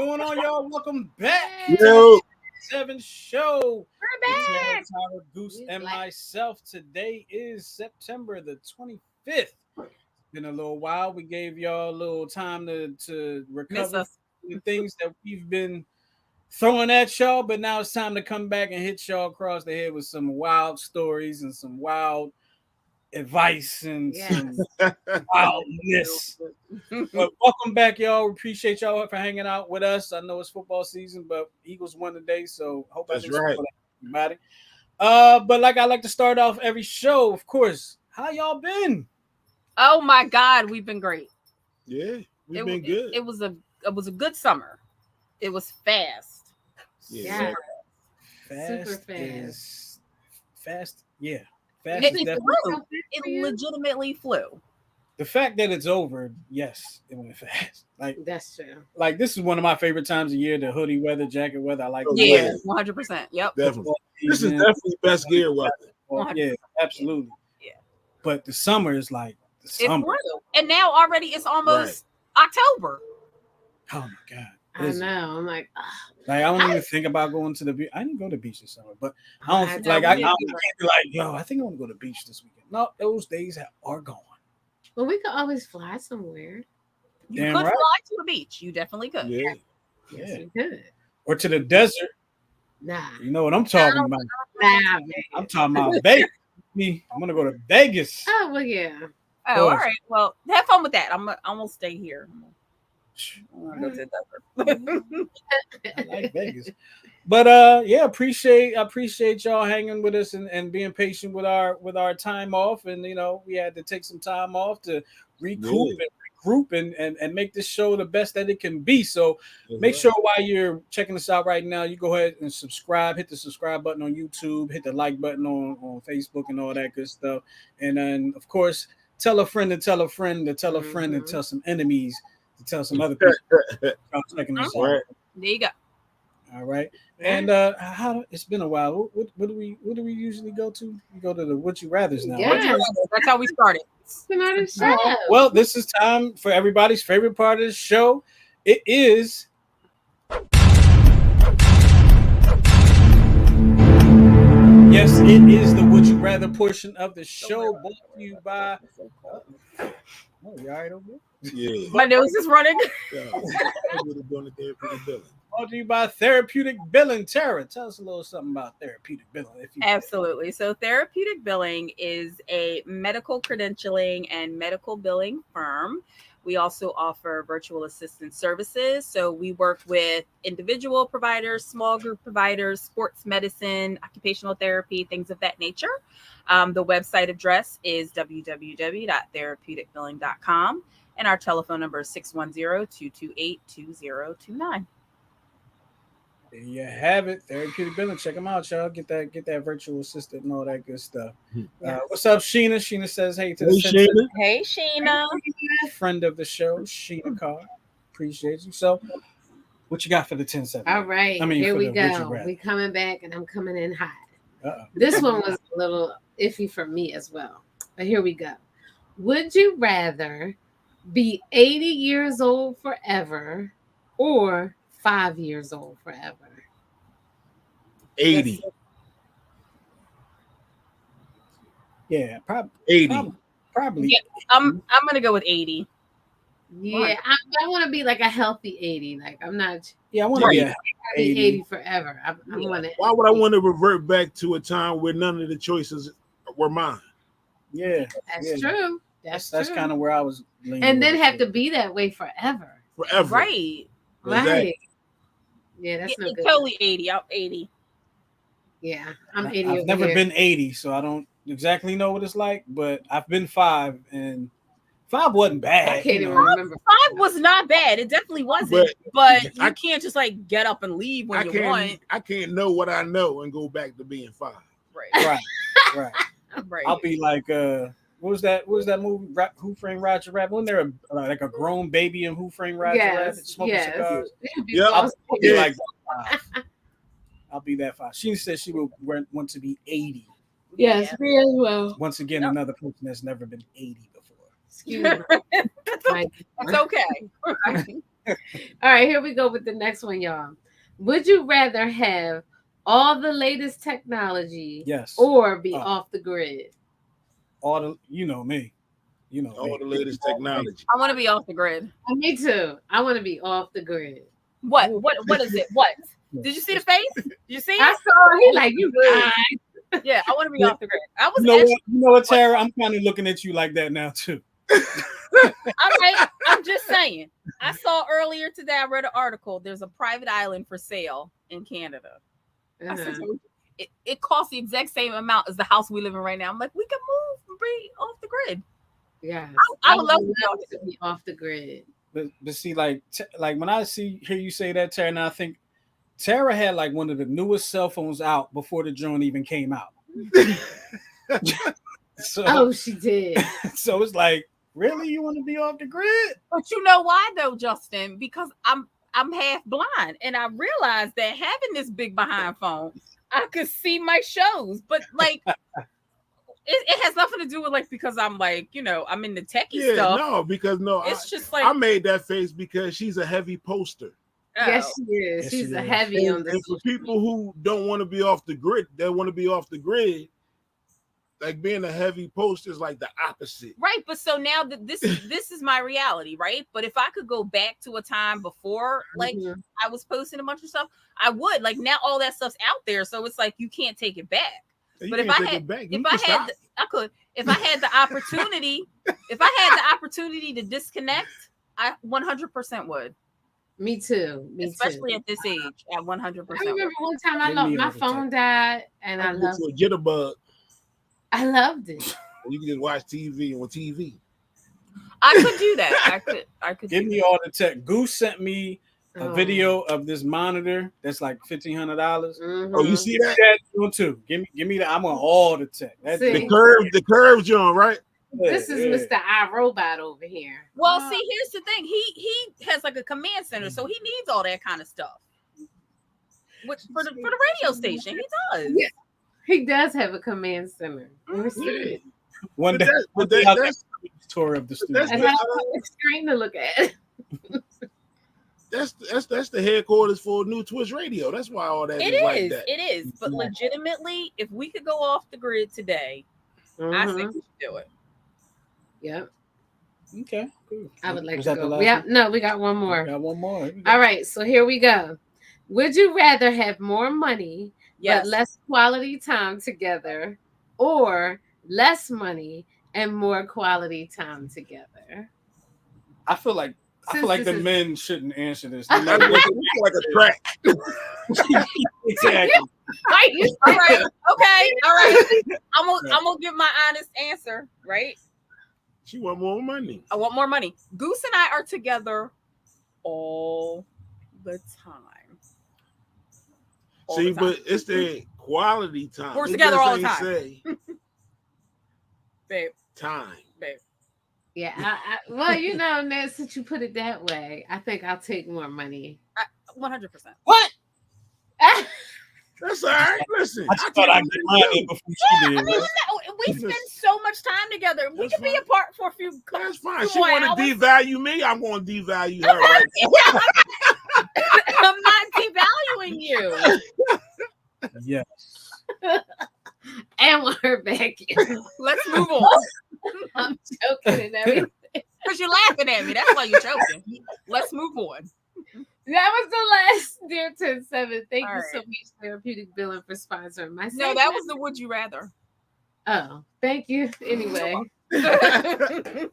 going on, y'all? Welcome back to Yo, the 7 show. We're It's back. Tyler, Goose, and myself. Today is September the 25th. Been a little while. We gave y'all a little time to Miss recover us. from the things that we've been throwing at y'all, but now it's time to come back and hit y'all across the head with some wild stories and some wild advice and some wildness. But welcome back, y'all. We appreciate y'all for hanging out with us. I know it's football season, but Eagles won today, so hope That's I didn't right. spoil everybody. But like I like to start off every show, of course. How y'all been? Oh my God, we've been great. Yeah, we've It, been good. it was a good summer. It was fast. Yeah. Fast Super fast. is fast. Yeah, fast It is definitely. flew. It legitimately flew. The fact that it's over, yes, it went fast. That's true. Like this is one of my favorite times of year. The hoodie weather, jacket weather. I like. Oh, Yeah, yeah. 100%. Yep. Definitely. This is season. definitely best gear weather. Yeah, absolutely. Yeah. But the summer is like the It summer. flew. And now already it's almost October. Oh my god. I know. I'm like, Like I don't even think about going to the beach. I didn't go to the beach this summer, but I don't know, like we I did can't do be like, yo, I think I want to go to the beach this weekend. No, those days are gone. well, we could always fly somewhere. You Damn could right. fly to a beach. You definitely could. Yeah. Yes, Yeah. we could. Or to the desert. Nah, You know what I'm talking about. man. I'm talking about Vegas. I'm gonna go to Vegas. Oh well, yeah. Oh, all right. Well, have fun with that. I'm gonna stay here. I'm gonna go to the desert. I like Vegas. But yeah, I appreciate y'all hanging with us and being patient with our time off. And you know, we had to take some time off to recoup and regroup and make this show the best that it can be. So make sure while you're checking us out right now, you go ahead and subscribe, hit the subscribe button on YouTube, hit the like button on Facebook and all that good stuff. And then of course, tell a friend to tell a friend to tell a friend and tell some enemies to tell some other people about checking us out. Right. There you go. All right. And how it's been a while. What do we usually go to? We go to the Would You Rather's now. Yeah. Right? That's how we started. It's another show. Well, this is time for everybody's favorite part of the show. It is yes, it is the Would You Rather portion of the show brought to you by oh, you all right over there? Yeah. My nose is running. Yeah. I would have done it there for the billing. Brought to you by Therapeutic Billing. Tara, tell us a little something about Therapeutic Billing. If you Absolutely. So, therapeutic billing is a medical credentialing and medical billing firm. We also offer virtual assistant services. So, we work with individual providers, small group providers, sports medicine, occupational therapy, things of that nature. The website address is www.therapeuticbilling.com. And our telephone number is 610-228-2029. There you have it. Therapeutic Billing. Check them out, y'all. Get that virtual assistant and all that good stuff. What's up, Sheena? Sheena says hey to the Sheena. Hey, Sheena. friend of the show, Sheena Carr. Appreciate you. So, what you got for the 10-7? All right. I mean, here for we the Would You go. Rather. We coming back, and I'm coming in hot. Uh-oh. This one was a little iffy for me as well. But here we go. Would you rather be 80 years old forever or 5 years old forever? 80. Yeah, probably 80. Probably. Yeah, I'm gonna go with 80. Yeah, I want to be like a healthy 80. Like I'm not Yeah, I want to be Right. a 80 forever. I want to. Why would I want to revert back to a time where none of the choices were mine? Yeah, That's true. That's true. kind of where I was leaning. And then with have it. to be that way forever. Forever. Right. Exactly. Right. Yeah, that's no good. Totally 80. I'm 80. Yeah, I'm 80. I've over never here. been 80, so I don't exactly know what it's like, but I've been 5, and 5 wasn't bad. I can't you even know. remember. 5 was not bad. It definitely wasn't. But you can't just like get up and leave when you want. I can't know what I know and go back to being 5. Right. Right. Right. I'll be like, what was that movie? Who Framed Roger Rabbit? Wasn't there like a grown baby in Who Framed Roger Rabbit smoking cigars? Yeah, I'll be like 5. I'll be that 5. She said she would want to be 80. Yes, me as well. Once again, another person that's never been 80 before. Excuse me. It's okay. All right, here we go with the next one, y'all. Would you rather have all the latest technology Yes. or be off the grid? All the, you know me. You know All me. the latest technology. I want to be off the grid. Me too. I want to be off the grid. What is it? What? Did you see the face? Did you see I it? saw he like you guys. Yeah, I want to be off the grid. I was You know what? actually, You know what, Tara? I'm kind of looking at you like that now too. all right. I'm just saying. I saw earlier today, I read an article. There's a private island for sale in Canada. I said, it costs the exact same amount as the house we live in right now. I'm like, we can move and be off the grid. Yes. I would love to be off the grid. But see, like when I hear you say that, Tara, now I think Tara had like one of the newest cell phones out before the drone even came out. So, she did. So it's like, really, you want to be off the grid? But you know why though, Justin? Because I'm half blind, and I realized that having this big behind phone, I could see my shows. But like, it has nothing to do with like because I'm like I'm in the techie stuff. No, because it's just like I made that face because she's a heavy poster. Yes, she is. Yes, She's she a is. heavy on the. And for people who don't want to be off the grid, they want to be off the grid. Like being a heavy poster is like the opposite. Right, but so now that this is my reality, right? But if I could go back to a time before, like I was posting a bunch of stuff, I would. Like now, all that stuff's out there, so it's like you can't take it back. But if I had the opportunity, if I had the opportunity to disconnect, I 100% would. Me too. Especially at this age, at 100%. I remember one time I lost my phone died, and I loved it. Jitterbug. I loved it. You can just watch TV on TV. I could do that. I could give me all the tech. Goose sent me a video of this monitor that's like $1,500. Mm-hmm. Oh, you see that? Too. Give me that. I want all the tech. The curve John, right? This is Mr. iRobot over here. Well, see, here's the thing. He has like a command center, so he needs all that kind of stuff. Which for the radio station, he does. Yeah. He does have a command center. One day, that's tour of the studio. And I have a screen to look at. That's the headquarters for New Twitch Radio. That's why all that is like that. It is. But legitimately, if we could go off the grid today, I think we should do it. Yep. Okay. Cool. I would like to go. Yeah. No, we got one more. We got one more. All right. So here we go. Would you rather have more money but less quality time together, or less money and more quality time together? I feel like the men shouldn't answer this. Like a track. Exactly. All right. Okay. All right. I'm gonna give my honest answer. Right. She want more money. I want more money. Goose and I are together all the time. See, but it's the quality time. We're together all the time. Say, babe. Time. Babe. Yeah. Well, Ned, since you put it that way, I think I'll take more money. 100%. What? That's all right. Listen. I thought I'd get mine in before she did. I mean, we spend so much time together. We can be apart for a few. That's fine. She want to devalue me. I'm going to devalue her. I'm not devaluing you. Yes. And want her back in. Let's move on. I'm joking and everything. Because you're laughing at me. That's why you're joking. Let's move on. That was the last Dear 10-7. Thank All you right. so much, Therapeutic Billing, for sponsoring my No, that was the Would You Rather. Oh, thank you. Anyway. I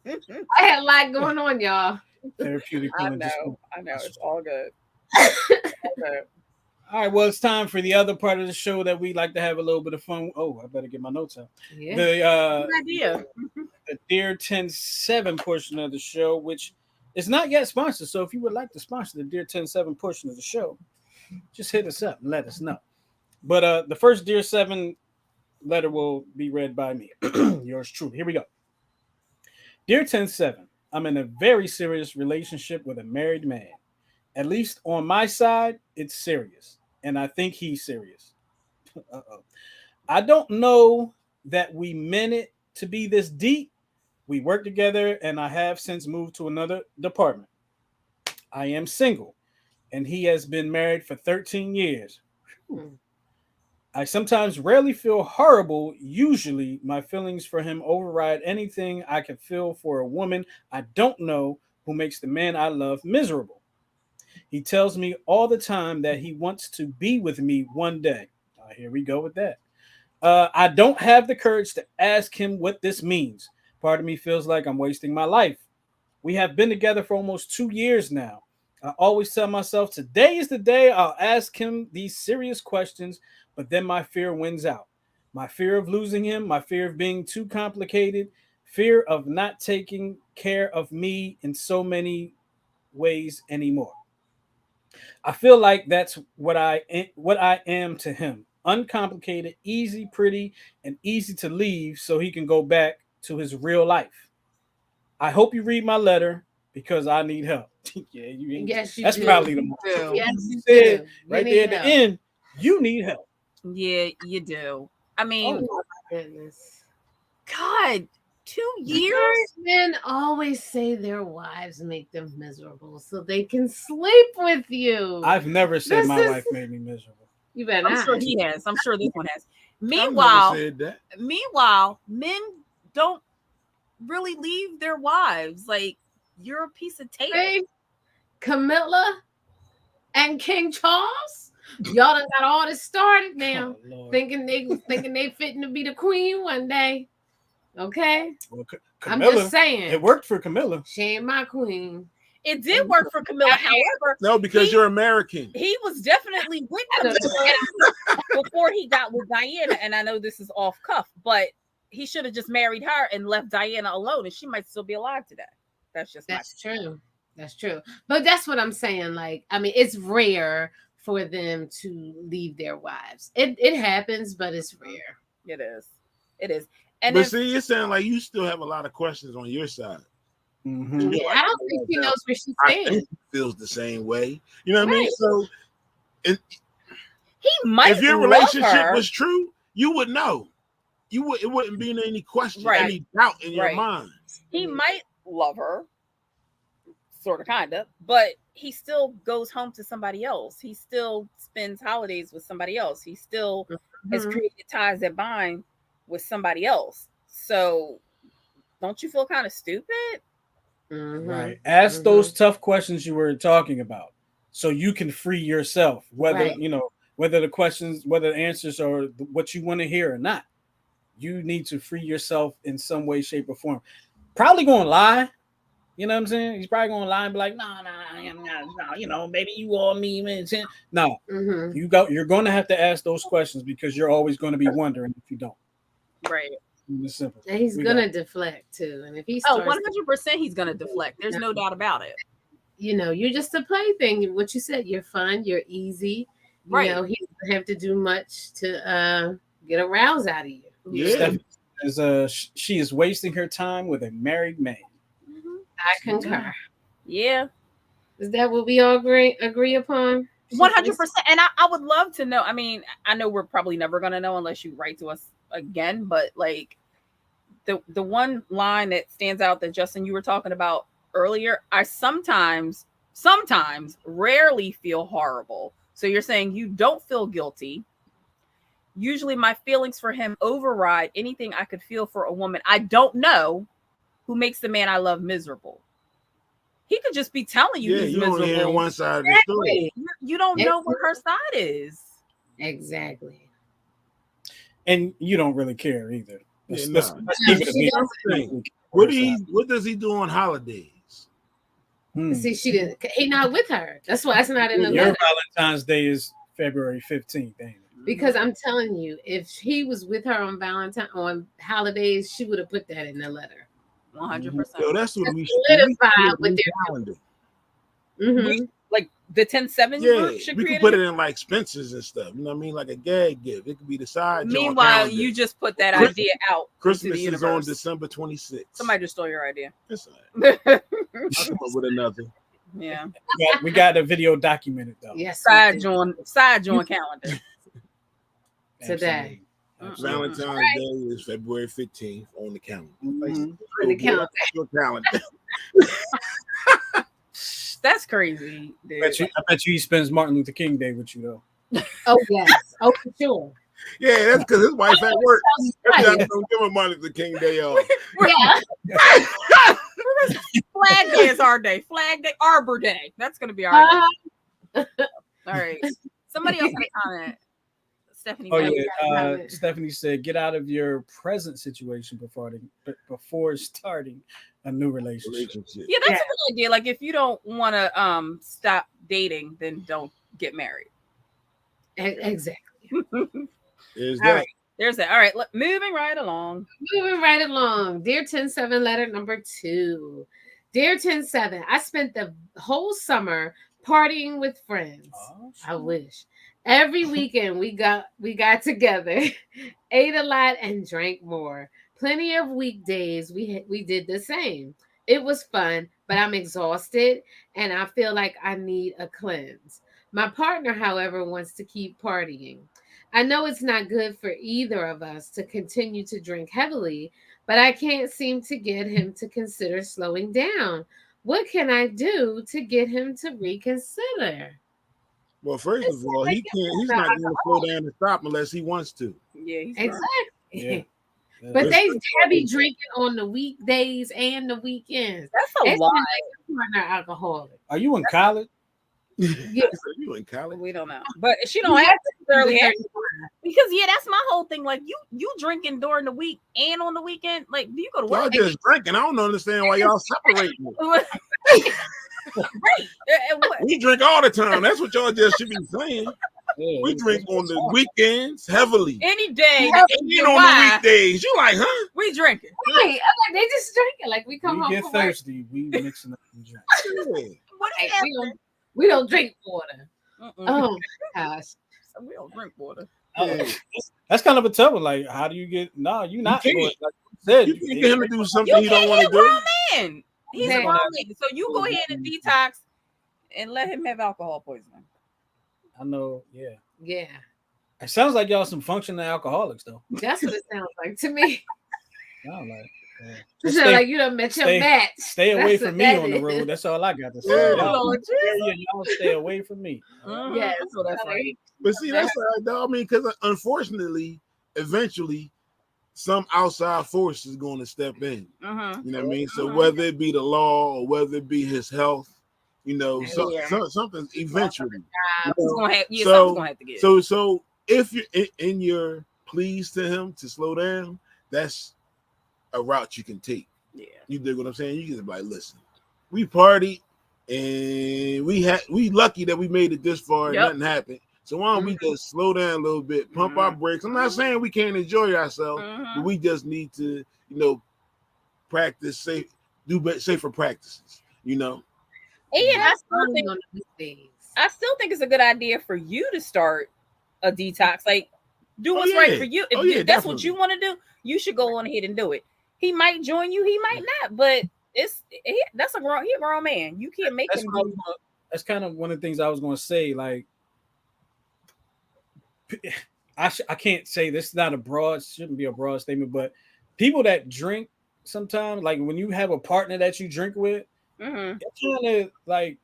had a lot going on, y'all. Therapeutic. I know. It's all good. All right, well, it's time for the other part of the show that we like to have a little bit of fun. Oh, I better get my notes out. Yeah. The Good idea. the Dear 10-7 portion of the show, which is not yet sponsored. So if you would like to sponsor the Dear 10-7 portion of the show, just hit us up and let us know. But the first Dear 7 letter will be read by me. Yours truly. Here we go. Dear 10-7, I'm in a very serious relationship with a married man. At least on my side, it's serious. And I think he's serious. Uh-oh. I don't know that we meant it to be this deep. We work together, and I have since moved to another department. I am single, and he has been married for 13 years. Hmm. I sometimes rarely feel horrible. Usually, my feelings for him override anything I can feel for a woman I don't know who makes the man I love miserable. He tells me all the time that he wants to be with me one day. Here we go with that. I don't have the courage to ask him what this means. Part of me feels like I'm wasting my life. We have been together for almost 2 years now. I always tell myself today is the day I'll ask him these serious questions, but then my fear wins out. My fear of losing him, my fear of being too complicated, fear of not taking care of me in so many ways anymore. I feel like that's what I am to him. Uncomplicated, easy, pretty, and easy to leave so he can go back to his real life. I hope you read my letter because I need help. Yeah, you ain't. Yes, you That's do. probably the most. do. Yes, You you said do. You right need there at the help. end, you need help. Yeah, you do. I mean, Oh my goodness. God, 2 years? Married men always say their wives make them miserable so they can sleep with you. I've never said This my is- wife made me miserable. You better I'm not. sure he has. I'm sure this one has. I've never Meanwhile, said that. men don't really leave their wives. Like, you're a piece of tape. Hey, Camilla and King Charles, y'all done got all this started now, Oh, Lord. thinking they fitting to be the queen one day. Okay, Well, I'm Camilla, just saying, it worked for Camilla. she ain't my queen. It did work for Camilla. However, No, because He- you're American. he was definitely with Camilla before he got with Diana. And I know this is off cuff, but he should have just married her and left Diana alone, and she might still be alive today. That's just That's true. That's true. But that's what I'm saying. Like, I mean, it's rare for them to leave their wives. It happens, but it's rare. it is. It is. And But then see, it sounds like you still have a lot of questions on your side. Mhm. Yeah, I don't think she knows where she's I standing. think he feels the same way. You know what I mean? Right. So he might if your love relationship her. was true, you would know. It wouldn't be any question, Right. any doubt in your Right. mind. He might love her, sort of, kind of, but he still goes home to somebody else. He still spends holidays with somebody else. He still has Mhm. created ties that bind with somebody else. So, don't you feel kind of stupid? Mhm. Right. Ask Mhm. those tough questions you were talking about so you can free yourself, whether, Right. whether the answers are what you want to hear or not. You need to free yourself in some way, shape, or form. Probably going to lie. You know what I'm saying? He's probably going to lie and be like, no, maybe you all me. No, Mhm. you're going to have to ask those questions because you're always going to be wondering if you don't. Right. It's simple. And he's We gonna got it. deflect too. And if he Oh, starts, 100% he's going to deflect. There's no doubt about it. you're just a plaything. What you said, you're fun, you're easy. Right. He doesn't have to do much to get a rouse out of you. Yeah. Stephanie says she is wasting her time with a married man. Mhm. I concur. Yeah. Is that what we all agree upon? 100%. And I would love to know. I mean, I know we're probably never going to know unless you write to us again, but like the one line that stands out that Justin, you were talking about earlier, I sometimes rarely feel horrible. So you're saying you don't feel guilty. Usually my feelings for him override anything I could feel for a woman I don't know who makes the man I love miserable. He could just be telling you Yeah, he's you only hear miserable. one side of the story. You don't know what her side is. Exactly. And you don't really care either. Yeah, Let's no. keep it a She beat. doesn't. You don't really care What her side. what does he do on holidays? See, she didn't. He not with her. That's why it's not in the Your letter. Valentine's Day is February 15th, ain't it? Because I'm telling you, if he was with her on holidays, she would have put that in the letter. 100%. Yo, that's what we Solidified should with do. their Calendar. Mm-hmm. Like the 10-7 Yeah, group should we create can put it. it in like Spencer's and stuff. You know what I mean? Like a gag gift. It could be the side. joint Meanwhile, calendar. you just put that Christmas- idea out into Christmas the is on universe. December 26th. Somebody just stole your idea. It's all right. Yeah. I'll come up with another. We got the video documented though. Yes. Side we join calendar. Today. Absolutely. Valentine's Day is February 15th on the calendar. Mhm. On the calendar. Your calendar. That's crazy, dude. I bet you he spends Martin Luther King Day with you though. Oh yes. Oh for sure. Yeah, that's because his wife at work. Right. Every time don't give him Martin Luther King Day off. Yeah. Flag Day is our day. Flag Day, Arbor Day. That's gonna be our day. All right. Somebody else had a comment. Stephanie. Oh said- yeah, Stephanie said, "Get out of your present situation before starting a new relationship." Yeah, that's a good idea. Like, if you don't want to stop dating, then don't get married. Exactly. Is All that? right. There's that. All right, moving right along. Moving right along. Dear 107, letter number 2. Dear 107, I spent the whole summer partying with friends. Oh, I wish. Every weekend we got together, ate a lot and drank more. Plenty of weekdays we did the same. It was fun, but I'm exhausted and I feel like I need a cleanse. My partner, however, wants to keep partying. I know it's not good for either of us to continue to drink heavily, but I can't seem to get him to consider slowing down. What can I do to get him to reconsider? Well, first of all, he can't. He's not going to slow down and stop unless he wants to. Yeah, he's Exactly. Yeah. But they be drinking on the weekdays and the weekends. That's a lot. They're alcoholic. Are you in college? Yeah. You in college? We don't know, but she don't have to necessarily have to, because that's my whole thing. Like, you drinking during the week and on the weekend. Like, do you go to Y'all work? just drinking. I don't understand why y'all separating. Right. We drink all the time. That's what y'all just should be saying. Yeah, We drink on the weekends heavily. Any day. And on the weekdays. You like, huh? We drinking. Right. I'm like, they just drinking. Like, we come we home get from work. thirsty. We mixing up and drink. Yeah. What is Like, we don't drink water. Mm-mm. Oh gosh. We don't drink water. That's kind of a tough one. Like, how do you get? No, you're not. can't. Like you said, You can get him to do something You he don't can't want hit to a do. grown man. He's a Yeah. grown man. So you go ahead and detox and let him have alcohol poisoning. I know. Yeah, Yeah. it sounds like y'all some functioning alcoholics, though. That's what it sounds like to me. I'm like, yeah. It Just sounds stay, like you done met your stay- match. stay away That's from what me that on the is. road. That's all I got to say. Yeah. Y'all, Lord Jesus. y'all stay away from me. Mhm. Yeah, That's what that's like. But see, that's right, though. I mean, because unfortunately, eventually, some outside force is going to step in. Mhm. You know what I mean? So Mhm. whether it be the law or whether it be his health, Yeah. something eventually. Something's gonna have, So- something's gonna have to get. So if you're in your pleas to him to slow down, that's a route you can take. Yeah. You dig what I'm saying? You can be like, listen, we party and we lucky that we made it this far and Yep. nothing happened. So why don't we just slow down a little bit, pump our brakes? I'm not saying we can't enjoy ourselves, but we just need to, practice safer practices, And I still think it's a good idea for you to start a detox. Like, do what's right for you. If that's what you want to do, you should go on ahead and do it. He might join you, he might not, but that's a grown man. You can't make him. That's kind of one of the things I was going to say. Like, I can't say this is not shouldn't be a broad statement, but people that drink sometimes, like when you have a partner that you drink with, Mhm. it kind of like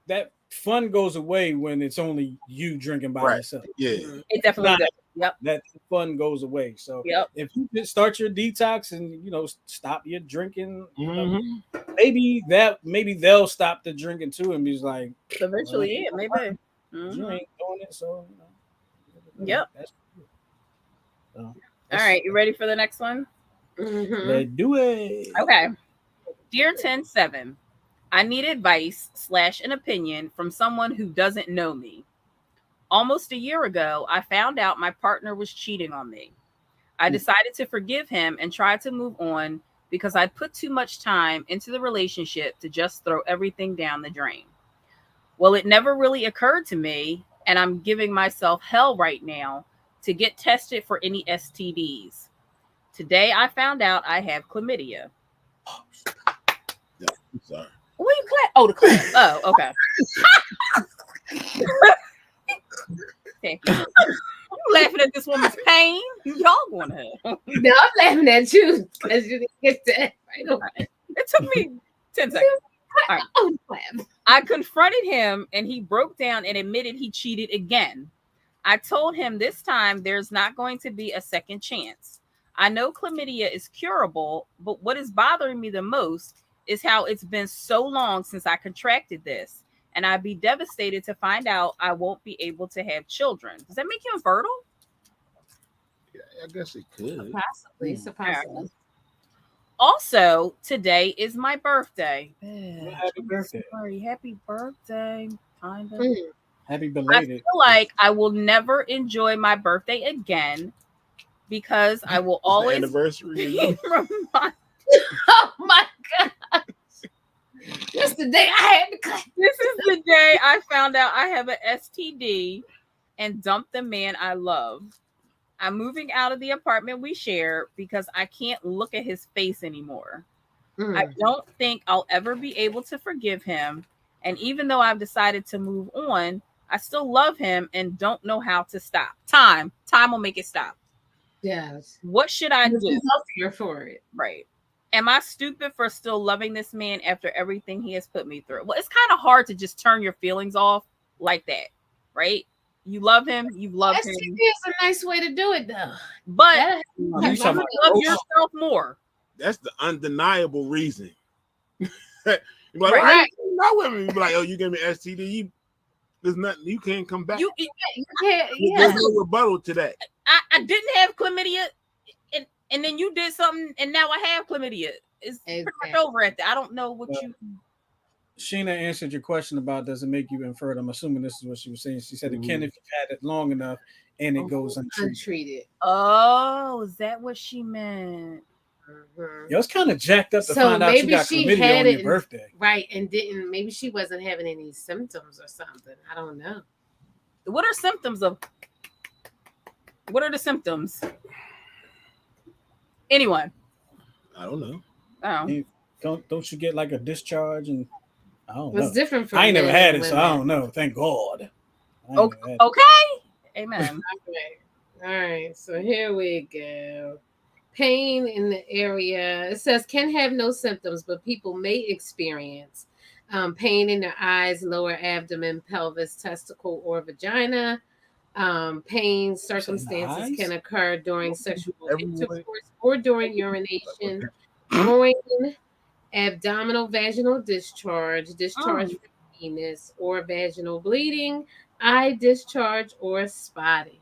that fun goes away when it's only you drinking by yourself. Yeah. It definitely does. Yep. That fun goes away. So Yep. if you just start your detox and stop your drinking, Mm-hmm. maybe they'll stop the drinking too and be like, Eventually, yeah, maybe. you Mhm. ain't doing it, so Yep. That's good. So, All right, you ready for the next one? Mhm. let's do it. Okay. Dear 107, I need advice / an opinion from someone who doesn't know me. Almost a year ago, I found out my partner was cheating on me. I decided to forgive him and try to move on because I'd put too much time into the relationship to just throw everything down the drain. Well, it never really occurred to me, and I'm giving myself hell right now to get tested for any STDs. Today, I found out I have chlamydia. Yeah, I'm sorry. What you clap? Oh, the clap. Oh, okay. Thank you. You laughing at this woman's pain? Y'all going to hell. No, I'm laughing at you because you didn't get that right away. It took me 10 seconds. right. I confronted him and he broke down and admitted he cheated again. I told him this time there's not going to be a second chance. I know chlamydia is curable, but what is bothering me the most is how it's been so long since I contracted this. And I'd be devastated to find out I won't be able to have children. Does that make you infertile? Yeah, I guess it could. Possibly. Supposedly. Also, today is my birthday. Happy birthday. Sorry, happy birthday. Kind of. Happy I belated. feel like I will never enjoy my birthday again because I will always anniversary. be reminded. Oh my God. This is the day I had to clap. This is the day I found out I have an STD and dumped the man I love. I'm moving out of the apartment we share because I can't look at his face anymore. I don't think I'll ever be able to forgive him. And even though I've decided to move on, I still love him and don't know how to stop. Time will make it stop. Yes. What should I do? Healthier for it. Right. Am I stupid for still loving this man after everything he has put me through? Well, it's kind of hard to just turn your feelings off like that, right? You love him. You've loved him. STD is a nice way to do it, though. But You you talking love about- yourself more. That's the undeniable reason. You're like, Right. why you not with me? You be like, oh, you gave me STD. There's nothing. You can't come back. You Yeah. There's no rebuttal to that. I didn't have chlamydia, and then you did something, and now I have chlamydia. It's pretty much over at that. I don't know what you. Sheena answered your question about does it make you infertile. I'm assuming this is what she was saying. She said it can if you've had it long enough and it goes untreated. Oh, is that what she meant? Yo, it's kind of jacked up to So find out you maybe got she chlamydia had on it your birthday. Right, and didn't. Maybe she wasn't having any symptoms or something. I don't know. What are symptoms of? What are the symptoms? Anyone? I don't know. Oh, Don't you get like a discharge and I don't It's know. different from I ain't never men had and it, so I women. don't know. Thank God. I ain't okay. never had it. Okay. Amen. Okay. All right. So here we go. Pain in the area. It says can have no symptoms, but people may experience pain in their eyes, lower abdomen, pelvis, testicle, or vagina. Pain circumstances eyes? can occur during sexual Everywhere. intercourse or during urination, groin, abdominal vaginal discharge from the penis, or vaginal bleeding, eye discharge, or spotting.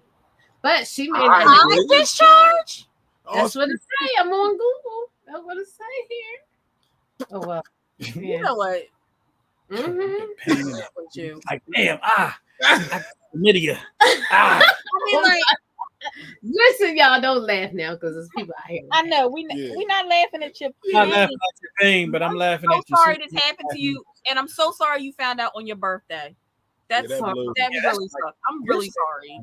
But she made Eye discharge. that's what it say. I'm on Google. That's what it say here. Oh well. You know what? Mm-hmm. Pain in it. With you. Like damn, I got chlamydia. Ah. I mean, like, Listen, y'all don't laugh now because there's people out here. I know we not laughing at your I'm not pain. laughing at your pain, but I'm laughing So at you. sorry this happened to you, and I'm so sorry you found out on your birthday. That's that blows. that really sucks. I'm really sorry.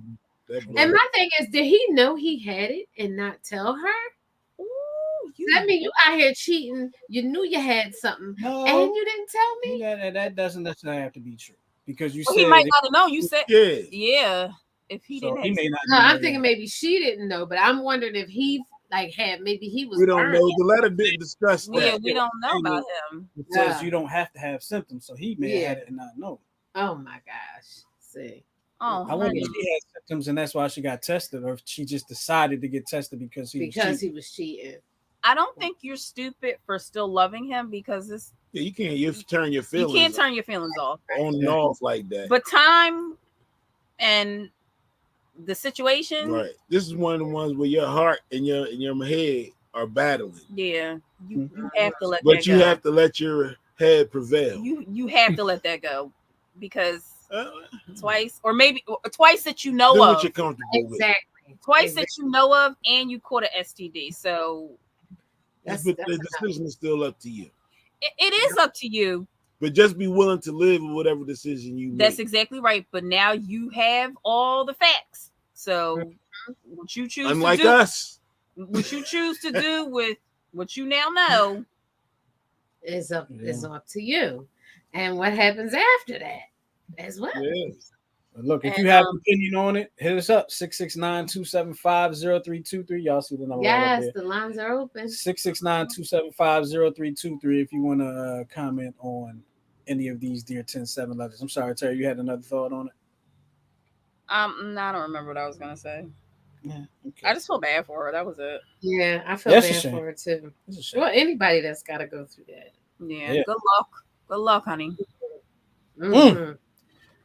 And my thing is, did he know he had it and not tell her? Ooh, That mean you out here cheating. You knew you had something, No, and you didn't tell me. that doesn't necessarily have to be true because you Well, said he might not have known. You said, Yeah. yeah. If he so didn't, he have may not. No, know I'm that. thinking maybe she didn't know, but I'm wondering if he had maybe he was. We don't burned. know. The letter didn't discuss that. yeah, we don't know about him. It says Yeah. you don't have to have symptoms, so he may have had it and not know. Oh my gosh! See, Oh, I wonder if honey. she had symptoms and that's why she got tested, or if she just decided to get tested because he was he was cheating. I don't think you're stupid for still loving him because this Yeah, you can't. You turn your you feelings. can't turn your feelings off. on and off like that. But time and the situation, Right. This is one of the ones where your heart and your head are battling. yeah, you have to let But that you go. have to let your head prevail. You have to let that go because Uh, twice or maybe twice that you know do of, what you're comfortable with. Exactly. twice that you know of, and you caught an STD. So That's But the decision is still up to you. it is up to you. But just be willing to live with whatever decision you That's make. exactly right. But now you have all the facts. So what you choose Unlike to do, us. what you choose to do with what you now know, is up Yeah. is up to you, and what happens after that as well. Yeah. Look, if And, you have an opinion on it, hit us up 669-275-0323. Y'all see the number right up Yes, there. the lines are open. 669-275-0323 if you want to comment on any of these Dear 10-7 letters. I'm sorry, Terry, you had another thought on it? no, I don't remember what I was gonna say. Yeah, okay. I just feel bad for her. That was it. Yeah, I feel That's a bad shame. for her too. It's a shame. Well, anybody that's got to go through that. Yeah. Yeah. Good luck. Good luck, honey. Mhm.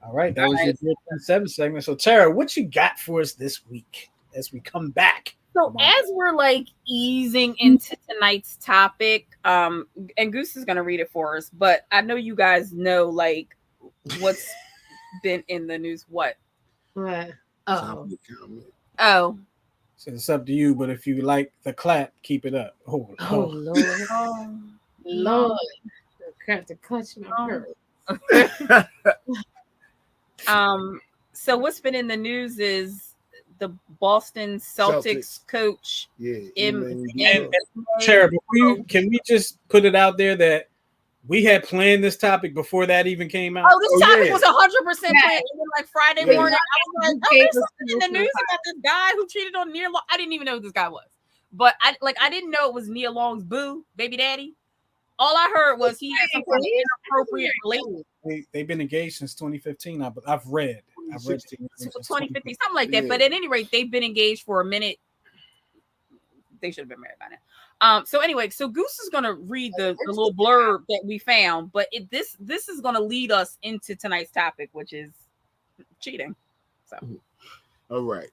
All right, that was your Dear 10-7 segment. So, Tara, what you got for us this week as we come back? So as we're like easing into tonight's topic, and Goose is gonna read it for us, but I know you guys know like what's been in the news. What? What? Time Oh, to comment. Oh. So it's up to you, but if you like the clap, keep it up. oh Lord, Oh. Lord, crap to clutch my Oh. pearl. So what's been in the news is the Boston Celtics coach. Yeah. And Tara, can we just put it out there that we had planned this topic before that even came out? Oh, this topic was 100% planned. Yeah. And then like Friday Yeah. morning, I was like, oh, there's something in the news about this guy who cheated on Nia Long. I didn't even know who this guy was. But I didn't know it was Nia Long's boo, baby daddy. All I heard was he had some kind of inappropriate relationship. They've been engaged since 2015. I've read 2050, something like that. Yeah. But at any rate, they've been engaged for a minute. They should have been married by now. So anyway, so Goose is gonna read the little blurb that we found, but this is gonna lead us into tonight's topic, which is cheating. So All right.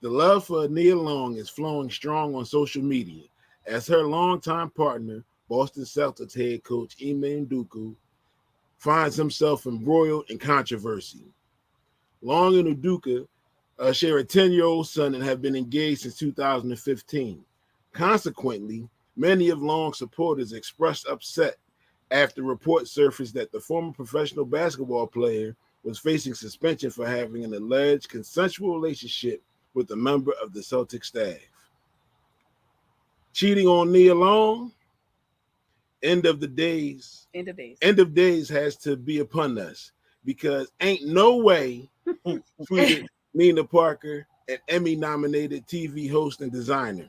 The love for Nia Long is flowing strong on social media as her longtime partner, Boston Celtics head coach Ime Udoka, finds himself embroiled in controversy. Long and Udoka share a 10-year-old son and have been engaged since 2015. Consequently, many of Long's supporters expressed upset after reports surfaced that the former professional basketball player was facing suspension for having an alleged consensual relationship with a member of the Celtic staff. Cheating on Nia Long? End of days has to be upon us because ain't no way tweeted Nina Parker, an Emmy-nominated TV host and designer.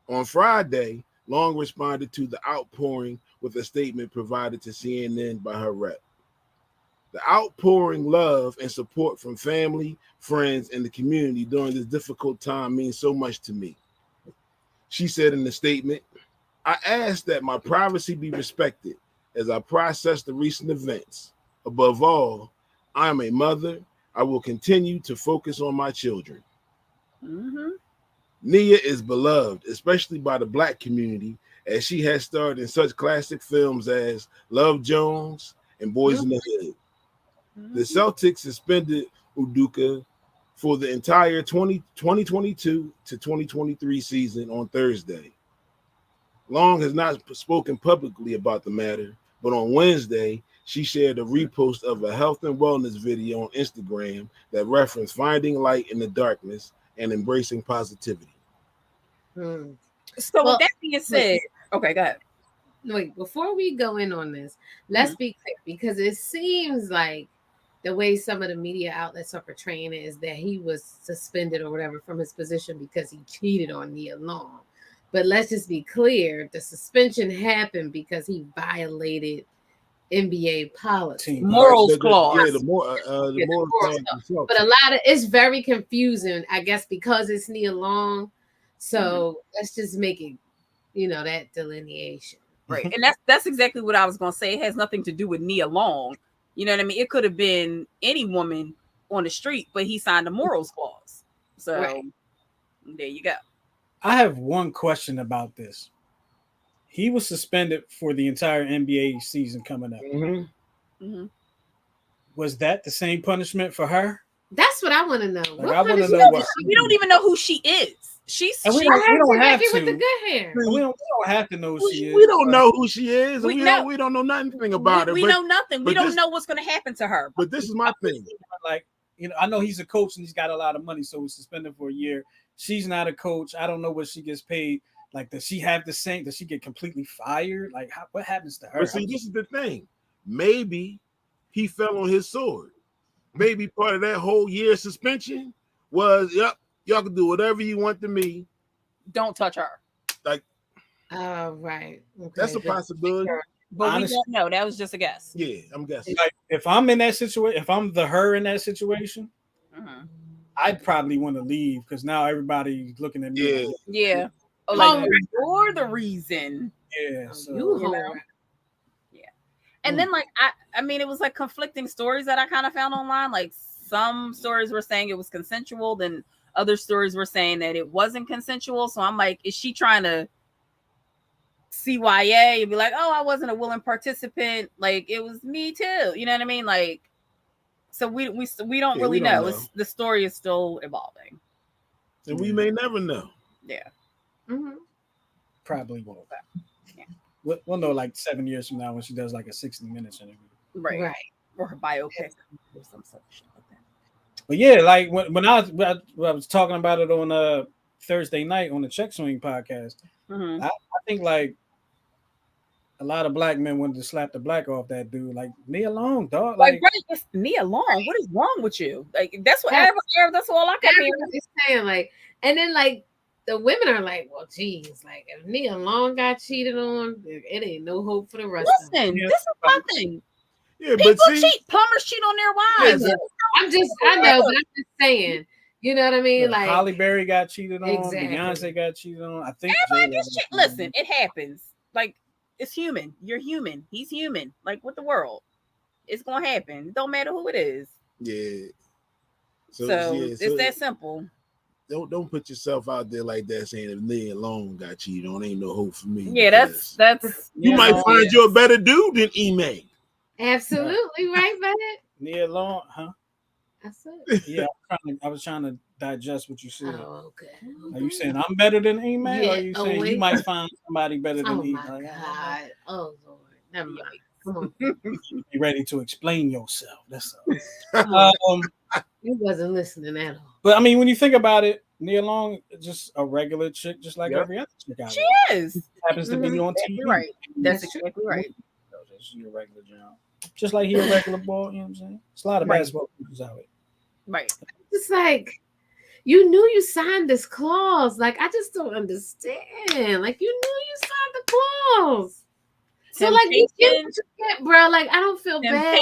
On Friday, Long responded to the outpouring with a statement provided to CNN by her rep. The outpouring love and support from family, friends, and the community during this difficult time means so much to me. She said in the statement, I ask that my privacy be respected as I process the recent events. Above all, I am a mother. I will continue to focus on my children. mm-hmm. Nia is beloved, especially by the Black community, as she has starred in such classic films as Love Jones and Boys in the Hood. The Celtics suspended Udoka for the entire 2022 to 2023 season on Thursday. Long has not spoken publicly about the matter, but on Wednesday, she shared a repost of a health and wellness video on Instagram that referenced finding light in the darkness and embracing positivity. So with that being said, okay, go ahead. Wait, before we go in on this, let's be clear because it seems like the way some of the media outlets are portraying it is that he was suspended or whatever from his position because he cheated on Nia Long. But let's just be clear, the suspension happened because he violated NBA policy. Morals clause. Yeah, the morals clause. But a lot of it's very confusing, I guess, because it's Nia Long. So let's just make it, that delineation. Right. And that's exactly what I was gonna say. It has nothing to do with Nia Long. You know what I mean? It could have been any woman on the street, but he signed a morals clause. So there you go. I have one question about this. He was suspended for the entire NBA season coming up. Was that the same punishment for her? That's what I want to know. Like, I want to know what. We don't even know who she is. We don't have to. With the good hair. We don't have to know who she is. We don't know who she is. We don't know nothing about her. We know nothing. We don't know what's going to happen to her. But this is my thing. Like, I know he's a coach and he's got a lot of money, so he's suspended for a year. She's not a coach. I don't know what she gets paid. Like, does she have the same? Does she get completely fired? Like, what happens to her? But see, this is the thing. Maybe he fell on his sword. maybe part of that whole year suspension was, yep, y'all can do whatever you want to me. Don't touch her. Like, right. Okay. That's a possibility. But honestly, we don't know. That was just a guess. Yeah, I'm guessing. Like, if I'm in that situation, if I'm her in that situation, I'd probably want to leave because now everybody's looking at me. Yeah. Oh, like you're the reason. Yeah. So, you know? Yeah. And then like I mean, it was like conflicting stories that I kind of found online. Like some stories were saying it was consensual, then other stories were saying that it wasn't consensual. So I'm like, is she trying to CYA and be like, oh, I wasn't a willing participant, like it was me too, you know what I mean? Like, so we don't really know. The story is still evolving, and we may never know. Yeah. Probably won't. Yeah. We'll know like 7 years from now when she does like a 60 minutes interview, right, or her biopic or some such shit like that. But yeah, like when I was talking about it on Thursday night on the Check Swing podcast, I think like a lot of black men wanted to slap the black off that dude. Like, Nia Long, dog. Like it's Nia Long. What is wrong with you? Like, that's what that's all I kept saying. Like, and then like the women are like, well, geez, like if Nia Long got cheated on, it ain't no hope for the rest of them. Listen, this is my thing. Yeah, people cheat. Plumbers cheat on their wives. I know, but I'm just saying. You know what I mean? Like Halle Berry got cheated on. Exactly. Beyonce got cheated on. I think everybody gets cheated. Listen, it happens. Like, it's human. You're human. He's human. Like, with the world, it's gonna happen. It don't matter who it is. Yeah. So it's that simple. Don't put yourself out there like that, saying if Nia Long got cheated on, ain't no hope for me. Yeah, that's. You might find you a better dude than E-Man. Absolutely right, man. Nia Long, huh? That's it. Yeah, I was trying to digest what you said. Oh, okay. Are you saying I'm better than E-Man, or are you saying you might find somebody better than E-Man? Oh, my God. Oh, Lord. Never mind. Come on. Be ready to explain yourself. That's all. You wasn't listening at all. But I mean, when you think about it, Nia Long is just a regular chick, just like every other chick out there. She is. Happens to be on TV. Right. That's exactly right. She's a regular job. Just like he a regular boy, you know what I'm saying? It's a lot of basketball players out here. Right. It's like, you knew you signed this clause. Like, I just don't understand. Like, you knew you signed the clause. So, like, you get what you get, bro. Like, I don't feel bad.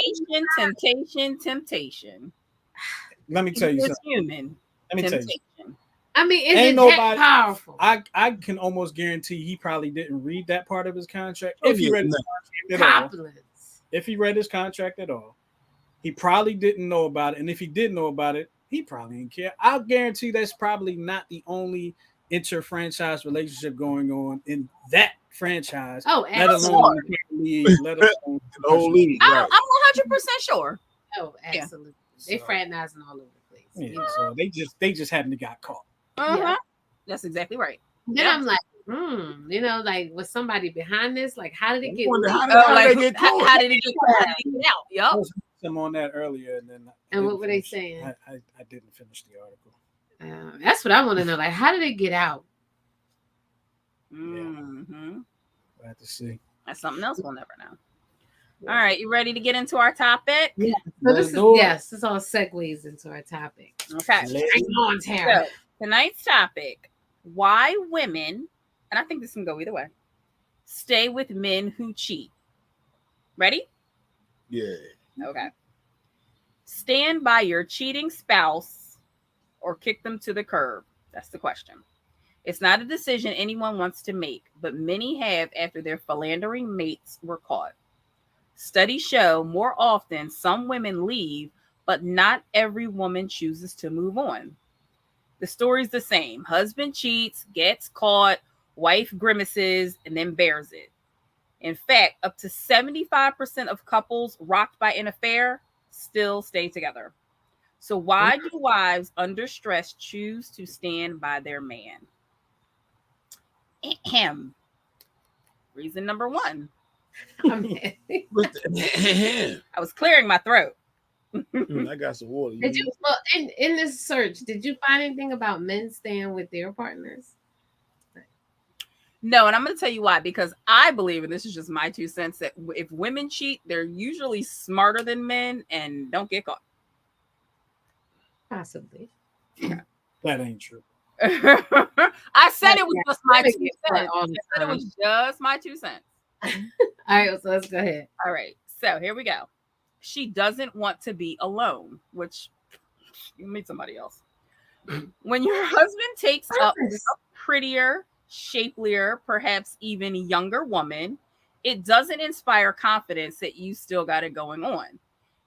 Temptation. Let me tell you something. Human. Let me tell you. I mean, is it that powerful? I can almost guarantee he probably didn't read that part of his contract. If he read his contract at all. If he read his contract at all, he probably didn't know about it. And if he did know about it, he probably didn't care. I'll guarantee that's probably not the only inter-franchise relationship going on in that franchise. Oh, let alone the whole league. I'm 100% sure. Oh, absolutely. They fraternizing all over the place. Yeah, so they just hadn't got caught. Yeah. That's exactly right. Then I'm like, you know, like was somebody behind this? Like, how did it get? How did it get out? Yup. I was them on that earlier, and then. And what were they saying? I didn't finish the article. That's what I want to know. Like, how did it get out? Mm-hmm. I have to see. That's something else we'll never know. All right, you ready to get into our topic? Yeah. So this all segues into our topic. Okay. So, tonight's topic: why women, and I think this can go either way, stay with men who cheat. Ready? Yeah. Okay. Stand by your cheating spouse or kick them to the curb. That's the question. It's not a decision anyone wants to make, but many have after their philandering mates were caught. Studies show more often some women leave, but not every woman chooses to move on. The story's the same. Husband cheats, gets caught, wife grimaces, and then bears it. In fact, up to 75% of couples rocked by an affair still stay together. So why do wives under stress choose to stand by their man? Reason number one. I was clearing my throat. I got some water. Did you, in this search, did you find anything about men staying with their partners? No, and I'm going to tell you why. Because I believe, and this is just my 2 cents, that if women cheat, they're usually smarter than men and don't get caught. Possibly. That ain't true. I said it was just my 2 cents. I said it time. was just my 2 cents. All right, so let's go ahead. All right, so here we go. She doesn't want to be alone, which you meet somebody else. When your husband takes up a prettier, shapelier, perhaps even younger woman, it doesn't inspire confidence that you still got it going on.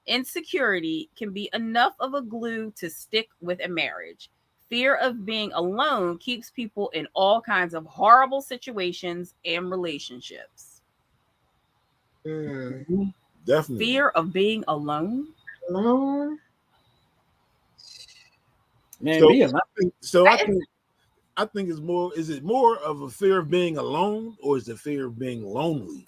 Insecurity can be enough of a glue to stick with a marriage. Fear of being alone keeps people in all kinds of horrible situations and relationships. Definitely. Fear of being alone? Alone? Man, be alone. I think it's more. Is it more of a fear of being alone, or is it fear of being lonely?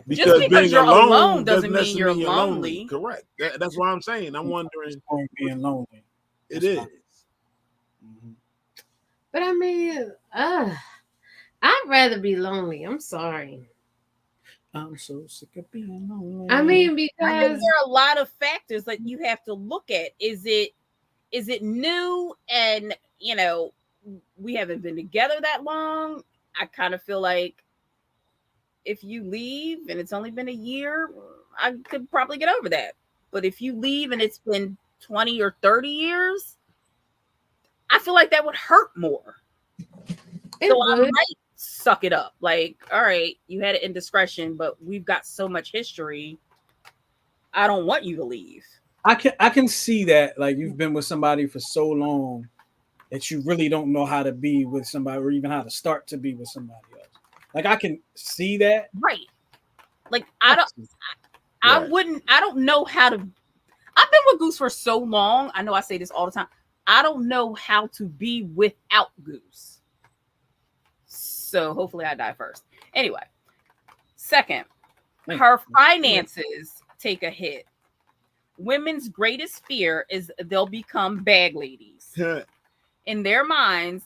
Just because being you're alone doesn't mean you're lonely. Correct. That's what I'm saying. I'm wondering. Being lonely. It is. But I mean, I'd rather be lonely. I'm sorry. I'm so sick of being lonely. I mean, there because are a lot of factors that you have to look at. Is it new, and we haven't been together that long? I kind of feel like if you leave and it's only been a year, I could probably get over that. But if you leave and it's been 20 or 30 years, I feel like that would hurt more. I might suck it up. Like, all right, you had an indiscretion, but we've got so much history. I don't want you to leave. I can see that. Like, you've been with somebody for so long that you really don't know how to be with somebody, or even how to start to be with somebody else. Like, I can see that. Right. Like, I don't know how to. I've been with Goose for so long. I know I say this all the time. I don't know how to be without Goose. So hopefully I die first. Anyway, second, her finances take a hit. Women's greatest fear is they'll become bag ladies. In their minds,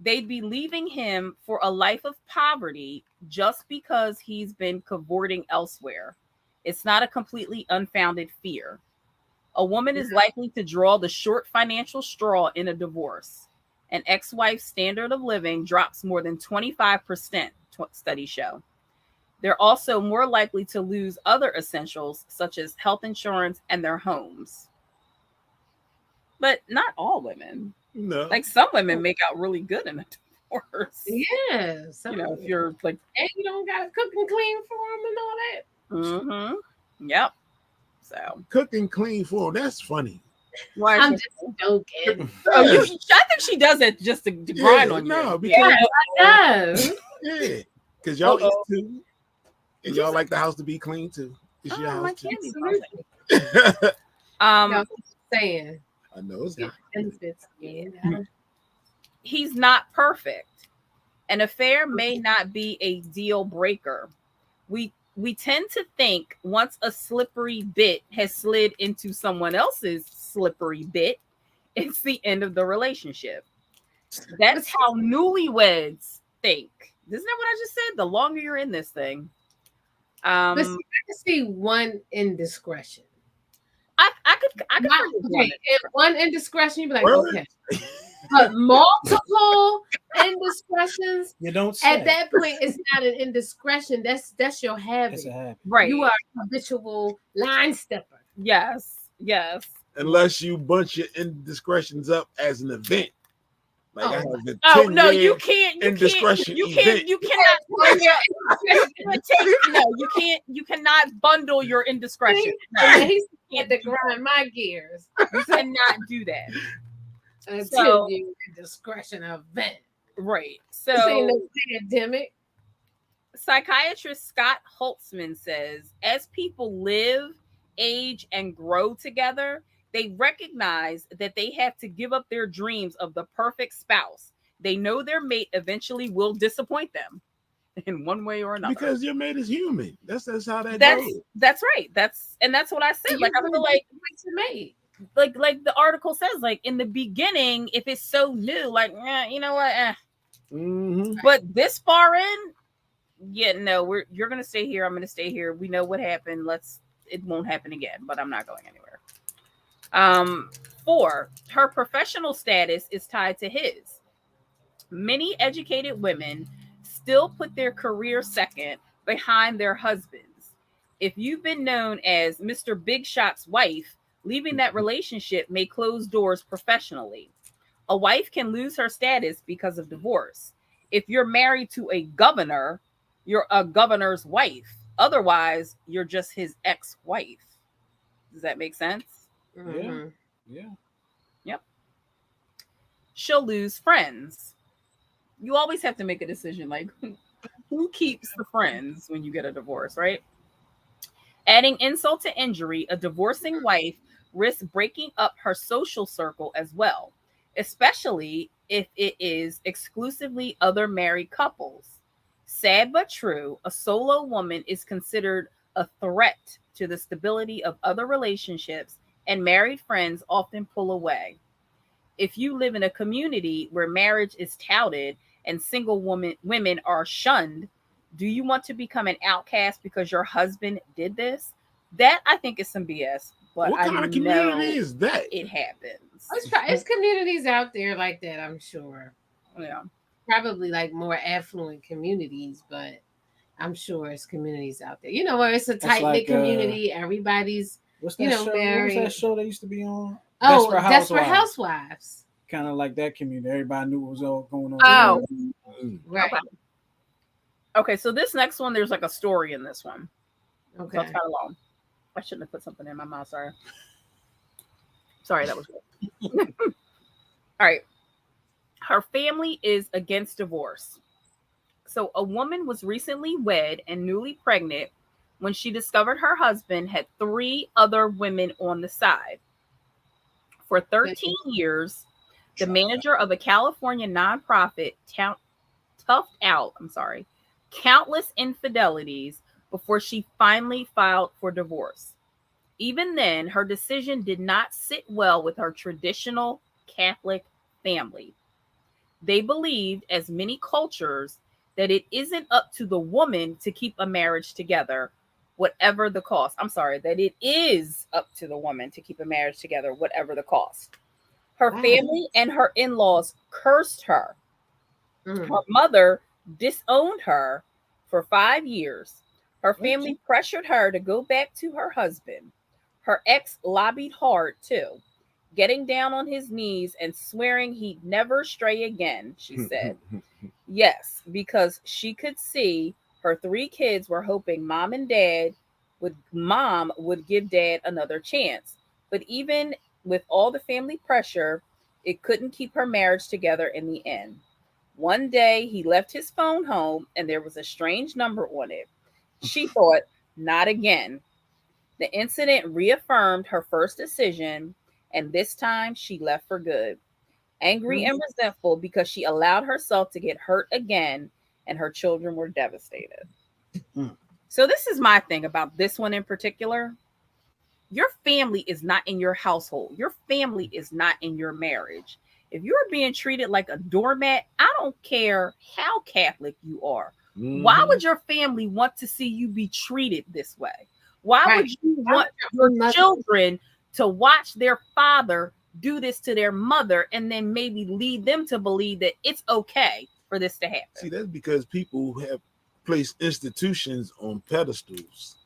they'd be leaving him for a life of poverty just because he's been cavorting elsewhere. It's not a completely unfounded fear. A woman is likely to draw the short financial straw in a divorce. An ex-wife's standard of living drops more than 25%, studies show. They're also more likely to lose other essentials such as health insurance and their homes. But not all women. No. Like, some women make out really good in a divorce. Yeah. If you're like, and you don't gotta cook and clean for them and all that. Mm-hmm. Yep. So cook and clean for them. That's funny. Why? I'm just joking. I think she does it just to grind on you. No, because yeah, because y'all eat too, and y'all like the house to be clean too. It's your house too. Saying. I know it's not. Benefits. Yeah. He's not perfect. An affair may not be a deal breaker. We tend to think once a slippery bit has slid into someone else's slippery bit, it's the end of the relationship. That's how newlyweds think. Isn't that what I just said? The longer you're in this thing. I can see one indiscretion. I could one indiscretion, you'd be like, okay. But multiple indiscretions, you don't say. At that point, it's not an indiscretion. That's your habit. It's a habit. Right. You are a habitual line stepper. Yes. Unless you bunch your indiscretions up as an event. Like I have the you can't. Indiscretion You cannot. You cannot bundle your indiscretion. He's had to grind my gears. You cannot do that. Until you indiscretion event. Right. So this ain't no pandemic. Psychiatrist Scott Holtzman says, as people live, age, and grow together, they recognize that they have to give up their dreams of the perfect spouse. They know their mate eventually will disappoint them in one way or another. Because your mate is human. That's how that goes. That's right. That's what I said. Like, I feel like your mate. Like the article says, like in the beginning, if it's so new, like you know what? Mm-hmm. But this far in, you're gonna stay here. I'm gonna stay here. We know what happened. It won't happen again. But I'm not going anywhere. 4, her professional status is tied to his. Many educated women still put their career second behind their husbands. If you've been known as Mr. Big Shot's wife, leaving that relationship may close doors professionally. A wife can lose her status because of divorce. If you're married to a governor, you're a governor's wife. Otherwise, you're just his ex-wife. Does that make sense? Yeah. Yeah. Yep. She'll lose friends. You always have to make a decision like who keeps the friends when you get a divorce, right? Adding insult to injury, a divorcing wife risks breaking up her social circle as well, especially if it is exclusively other married couples. Sad but true, a solo woman is considered a threat to the stability of other relationships, and married friends often pull away. If you live in a community where marriage is touted and single women are shunned, do you want to become an outcast because your husband did this? That I think is some BS. But what kind of community is that? It happens. It's communities out there like that, I'm sure. Yeah. Probably like more affluent communities, but I'm sure it's communities out there. You know, where it's a tight knit community. Everybody's what's that show? married. What was that show that used to be on? Oh, Desperate Housewives. Kind of like that community. Everybody knew what was all going on. Oh, right. Okay, so this next one, there's like a story in this one. Okay. So it's kind of long. I shouldn't have put something in my mouth. Sorry, that was good. All right. Her family is against divorce. So a woman was recently wed and newly pregnant when she discovered her husband had 3 other women on the side. For 13 years, the manager of a California nonprofit toughed out, countless infidelities before she finally filed for divorce. Even then, her decision did not sit well with her traditional Catholic family. They believed, as many cultures, that it isn't up to the woman to keep a marriage together, whatever the cost. That it is up to the woman to keep a marriage together, whatever the cost. Her family and her in-laws cursed her. Her mother disowned her for 5 years. Her family pressured her to go back to her husband. Her ex lobbied hard too, getting down on his knees and swearing he'd never stray again, she said. Yes, because she could see her 3 kids were hoping mom would give dad another chance. But even with all the family pressure, it couldn't keep her marriage together in the end. One day, he left his phone home and there was a strange number on it. She thought, not again. The incident reaffirmed her first decision, and this time she left for good. Angry and resentful because she allowed herself to get hurt again, and her children were devastated. So this is my thing about this one in particular. Your family is not in your household. Your family is not in your marriage. If you're being treated like a doormat, I don't care how Catholic you are. Why would your family want to see you be treated this way? Why would you want your children to watch their father do this to their mother and then maybe lead them to believe that it's okay for this to happen? See, that's because people have placed institutions on pedestals.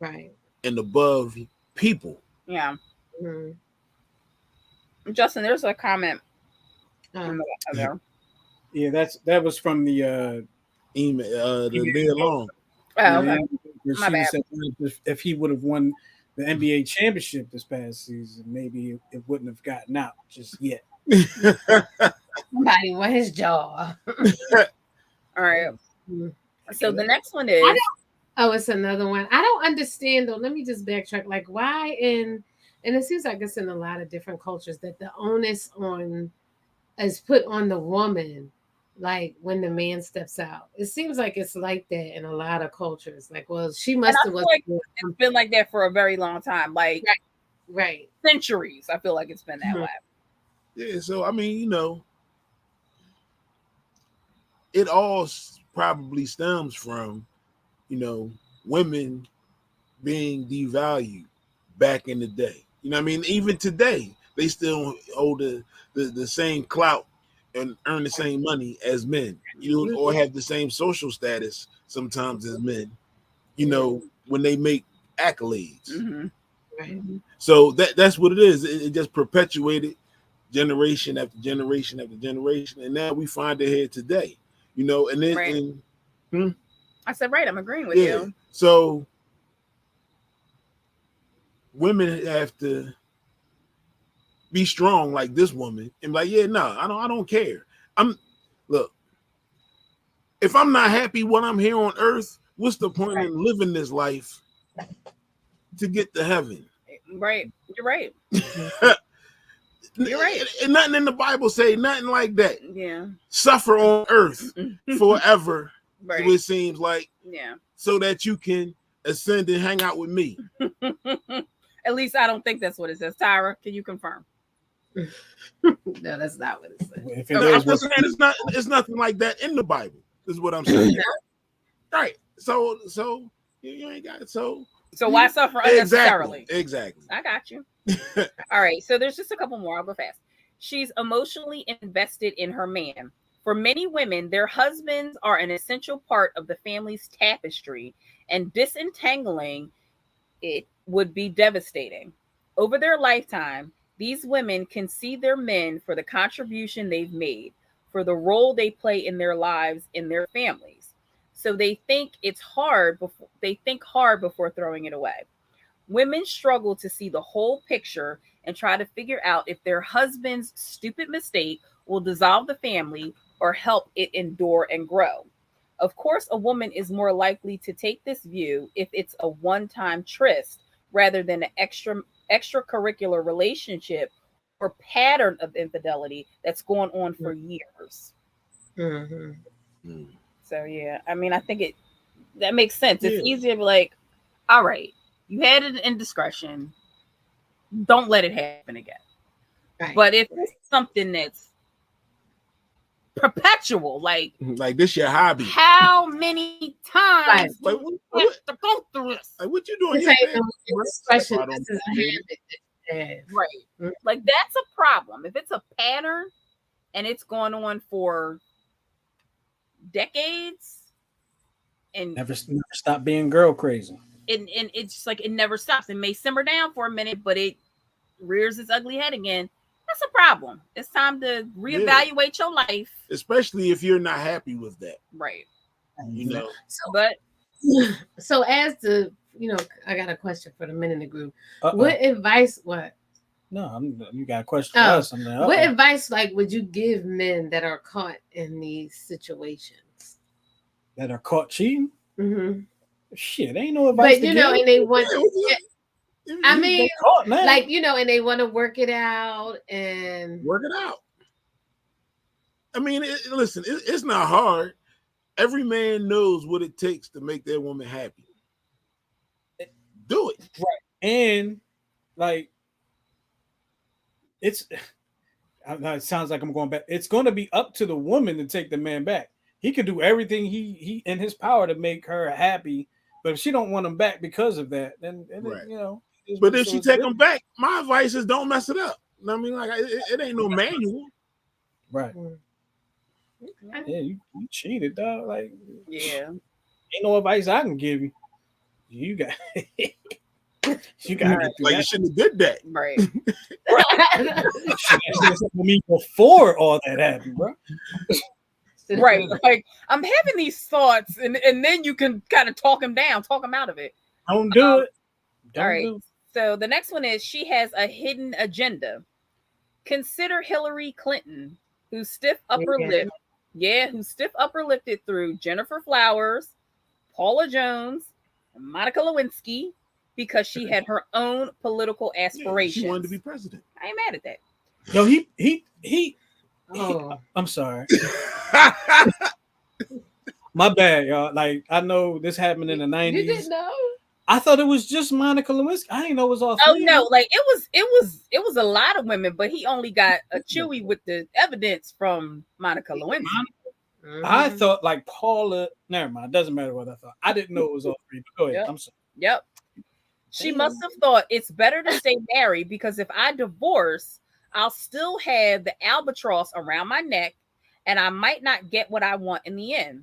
Right. And above people. Yeah. Justin, there's a comment. Yeah, that was from the email, the Leah Long. Oh, okay. My bad. If he would have won the NBA championship this past season, maybe it wouldn't have gotten out just yet. Somebody with his jaw. All right. So the next one is. It's another one. I don't understand though. Let me just backtrack. Like, why and it seems like it's in a lot of different cultures that the onus is put on the woman. Like when the man steps out, it seems like it's like that in a lot of cultures. Like, well, she must have. It's been like that for a very long time, like right, centuries. I feel like it's been that way. Yeah, so I mean, it all probably stems from, women being devalued back in the day. You know what I mean? Even today, they still hold the same clout and earn the same money as men, or have the same social status sometimes as men, when they make accolades. Mm-hmm. Right. So that's what it is. It just perpetuated generation after generation after generation, and now we find it here today. And then right. I said, right, I'm agreeing with you. So women have to be strong like this woman and like, I don't care. Look, if I'm not happy when I'm here on earth, what's the point in living this life to get to heaven? Right. You're right. You're right. And nothing in the Bible say nothing like that. Yeah. Suffer on earth forever. Right. It seems like. Yeah. So that you can ascend and hang out with me. At least I don't think that's what it says. Tyra, can you confirm? No, that's not what it says. If it is, it's nothing like that in the Bible. Is what I'm saying. Right. So you ain't got it. So why suffer unnecessarily? Exactly. I got you. All right. So there's just a couple more. I'll go fast. She's emotionally invested in her man. For many women, their husbands are an essential part of the family's tapestry, and disentangling it would be devastating. Over their lifetime, these women can see their men for the contribution they've made, for the role they play in their lives, in their families. So they think hard before throwing it away. Women struggle to see the whole picture and try to figure out if their husband's stupid mistake will dissolve the family or help it endure and grow. Of course, a woman is more likely to take this view if it's a one-time tryst rather than an extracurricular relationship or pattern of infidelity that's going on for years. Mm-hmm. So yeah, I mean, I think that makes sense. It's easier to be like, all right, you had an indiscretion, don't let it happen again. Right. But if it's something that's perpetual, like this your hobby, how many times like, you have to go through this? Like, what you doing? Right. Mm-hmm. Like that's a problem. If it's a pattern and it's going on for decades and never stop being girl crazy. And it's just like it never stops. It may simmer down for a minute, but it rears its ugly head again. That's a problem. It's time to reevaluate your life. Especially if you're not happy with that. Right. So as the, I got a question for the men in the group. What advice, No, you got a question for us. What advice, would you give men that are caught in these situations? That are caught cheating? Mm-hmm. Shit, ain't no advice. But, and they want I mean, and they want to work it out and work it out. I mean, listen, it's not hard. Every man knows what it takes to make their woman happy. Do it. Right. And it sounds like I'm going back. It's going to be up to the woman to take the man back. He could do everything he in his power to make her happy. But if she don't want him back because of that, then But if she take him back, my advice is don't mess it up. I mean, it ain't no manual. Right. Yeah, you cheated, dog. Ain't no advice I can give you. You got you got you shouldn't have did that. Right. Me before all that happened, bro. Right. Like I'm having these thoughts and then you can kind of talk him out of it. Don't do it. All right. So the next one is she has a hidden agenda. Consider Hillary Clinton, whose stiff upper lip it through Jennifer Flowers, Paula Jones, and Monica Lewinsky because she had her own political aspirations. She wanted to be president. I ain't mad at that. No, he I'm sorry. My bad, y'all. I know this happened in the 90s. You didn't know? I thought it was just Monica Lewinsky. I didn't know it was all three. Oh no, it was a lot of women, but he only got a chewy with the evidence from Monica Lewinsky. I thought Paula. Never mind. Doesn't matter what I thought. I didn't know it was all three. But go ahead. I'm sorry. Yep. She must have thought it's better to stay married because if I divorce, I'll still have the albatross around my neck, and I might not get what I want in the end.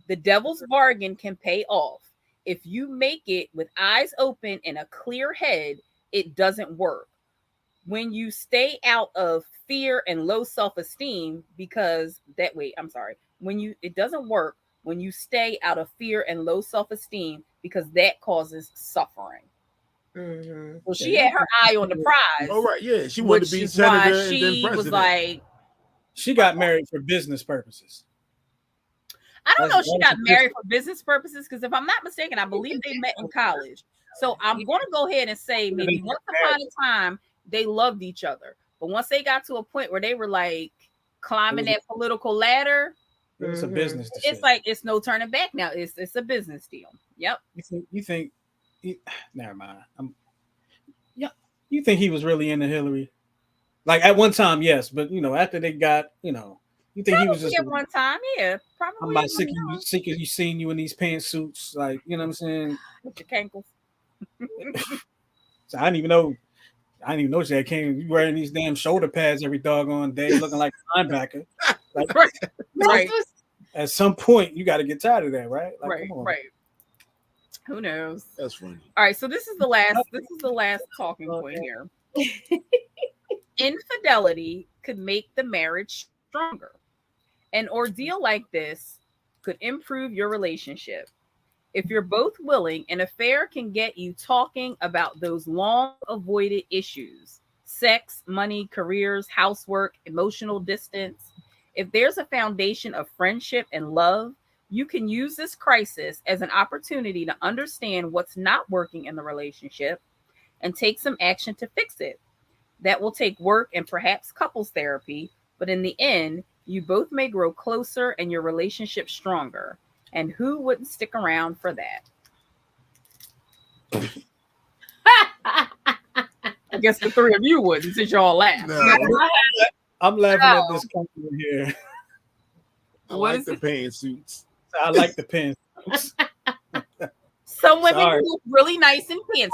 The devil's bargain can pay off. If you make it with eyes open and a clear head, it doesn't work. When you stay out of fear and low self-esteem, it doesn't work when you stay out of fear and low self-esteem, because that causes suffering. Well, she had her eye on the prize. Oh, right, yeah, she wanted to be senator and then president. Was like, she got married for business purposes. I don't know if she got married for business purposes, because if I'm not mistaken, I believe they met in college. So I'm going to go ahead and say maybe once upon a time they loved each other, but once they got to a point where they were like climbing that political ladder, it was a business decision. It's like it's no turning back now. It's a business deal. Yep. You think never mind. You think he was really into Hillary? Like at one time, yes, but after they got, you think probably he was just at one time, yeah. Probably. I'm about sick of you seeing you in these pantsuits, like what I'm saying. With your cankles. So I didn't even know she had came. You wearing these damn shoulder pads every doggone day, looking like a linebacker. Like, right. At some point, you got to get tired of that, right? Like, right. Who knows? That's funny. All right, so this is the last talking point here. Infidelity could make the marriage stronger. An ordeal like this could improve your relationship. If you're both willing, an affair can get you talking about those long avoided issues: sex, money, careers, housework, emotional distance. If there's a foundation of friendship and love, you can use this crisis as an opportunity to understand what's not working in the relationship and take some action to fix it. That will take work and perhaps couples therapy, but in the end, you both may grow closer and your relationship stronger. And who wouldn't stick around for that? I guess the three of you wouldn't, since y'all laugh. No. I'm laughing at this company here. I like the pantsuits. I like the pantsuits. Some women look really nice in pantsuits.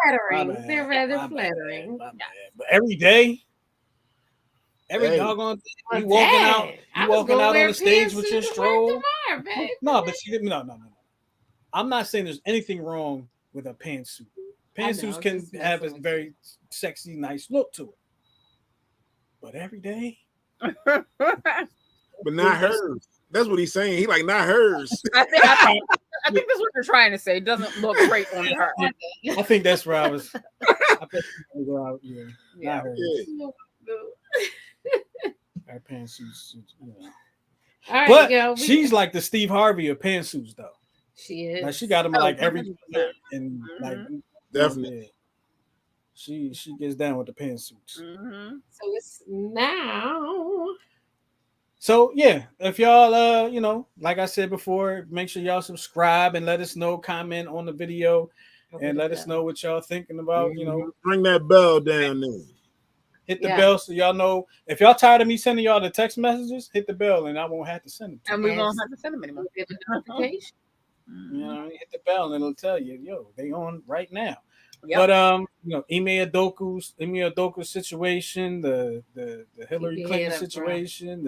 Flattering. They're rather flattering. But every day, doggone day, you walking out on the stage with your stroll. No, but she didn't. No. I'm not saying there's anything wrong with a pantsuit. Pantsuits can have a very sexy, nice look to it. But every day, but not hers. That's what he's saying. He like not hers. I think that's what you're trying to say. It doesn't look great on her. I think that's where I was. Not hers. Our pantsuits. All right, but girl, she's like the Steve Harvey of pantsuits, though. She is. Like she got them like every and like definitely. She gets down with the pantsuits. So it's now. So yeah, if y'all like I said before, make sure y'all subscribe and let us know, comment on the video, and let us know what y'all thinking about. Bring that bell down there. Hit the bell so y'all know. If y'all tired of me sending y'all the text messages, hit the bell and I won't have to send them. And we won't have to send them anymore. Get a notification. Hit the bell and it'll tell you, yo, they on right now. Yep. But Ime Udoka's situation, the Hillary Clinton situation,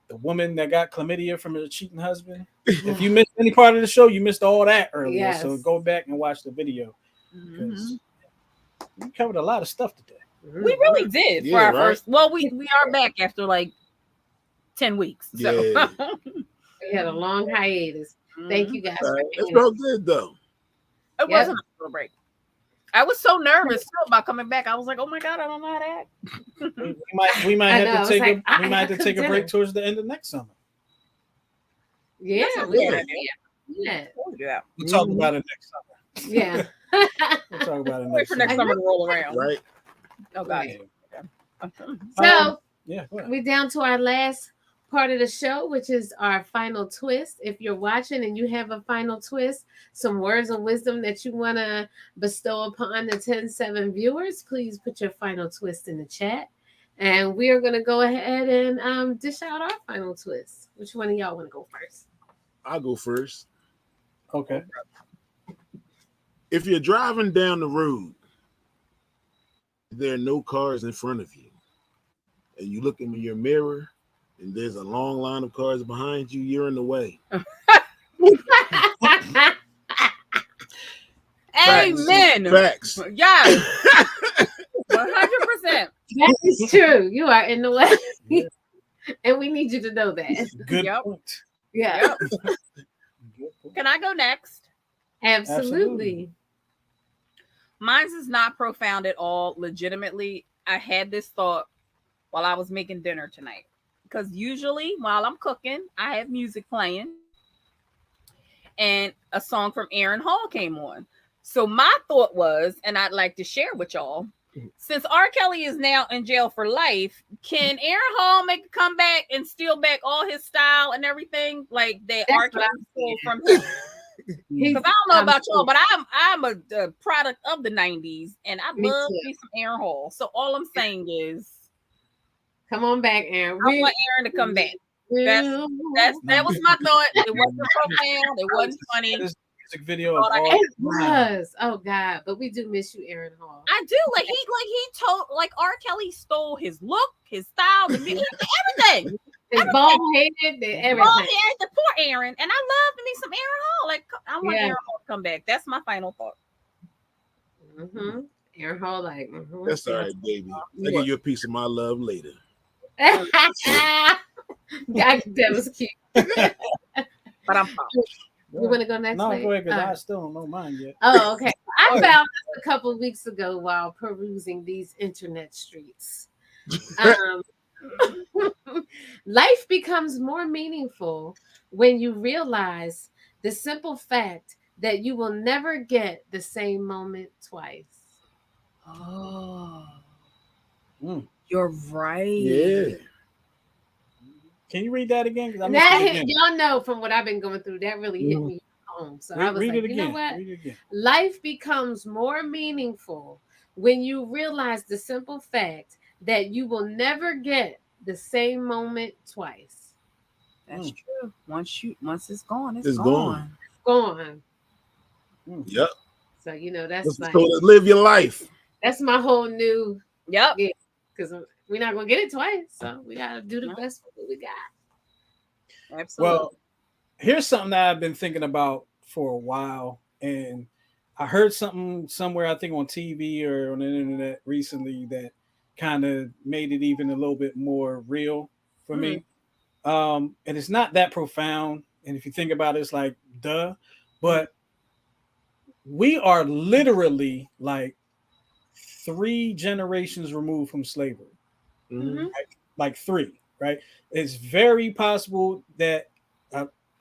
the woman that got chlamydia from her cheating husband. If you missed any part of the show, you missed all that earlier. Yes. So go back and watch the video because we covered a lot of stuff today. We really did for our first. Well, we are back after like 10 weeks. So yeah. We had a long hiatus. Thank you guys. It's all good though. It wasn't a break. I was so nervous about coming back. I was like, "Oh my god, I don't know how to act." We might have to take a break towards the end of next summer. Yeah. We'll talk about it next summer. Yeah. We'll talk about it next summer to roll around. Right. Oh god. So we're down to our last part of the show, which is our final twist. If you're watching and you have a final twist, some words of wisdom that you want to bestow upon the 10-7 viewers, please put your final twist in the chat. And we are going to go ahead and dish out our final twist. Which one of y'all want to go first? I'll go first. Okay. If you're driving down the road, there are no cars in front of you. and you look in your mirror, and there's a long line of cars behind you, you're in the way. Amen. Facts. Yes. 100%. That is true. You are in the way. Yeah. And we need you to know that. Good point. Yeah. Yep. Can I go next? Absolutely. Mine's is not profound at all. Legitimately, I had this thought while I was making dinner tonight. Because usually while I'm cooking, I have music playing. And a song from Aaron Hall came on. So my thought was, and I'd like to share with y'all, since R. Kelly is now in jail for life, can Aaron Hall make a comeback and steal back all his style and everything like that R. Kelly stole from him? Because I don't know about y'all, but I'm a product of the 90s, and I love me some Aaron Hall. So all I'm saying is, come on back, Aaron. I want Aaron to come back. That was my thought. It wasn't profound. It wasn't funny. Music video. It was. Oh God, but we do miss you, Aaron Hall. I do. Like he told R. Kelly stole his look, his style, the music, everything. His bald headed, everything. Bald headed, the poor Aaron. And I love me some Aaron Hall. Like I want Aaron Hall to come back. That's my final thought. Mm-hmm. Area Hall, like, that's all right, baby. I'll give you a piece of my love later. That was cute. But I'm fine. You want to go next? No, go ahead, because I still don't know mine yet. Oh, okay. I found this a couple of weeks ago while perusing these internet streets. Life becomes more meaningful when you realize the simple fact that you will never get the same moment twice. Oh, you're right. Yeah. Can you read that again? Y'all know from what I've been going through, that really hit me home. So I was like, you know what? Life becomes more meaningful when you realize the simple fact that you will never get the same moment twice. That's true. Once it's gone, it's gone. It's gone. Yep. So that's like live your life. That's my whole new because we're not gonna get it twice, so we gotta do the best with what we got. Absolutely. Well, here's something that I've been thinking about for a while, and I heard something somewhere, I think on TV or on the internet recently, that kind of made it even a little bit more real for me. And it's not that profound, and if you think about it, it's like duh, but we are literally like 3 generations removed from slavery. Like 3, right? It's very possible that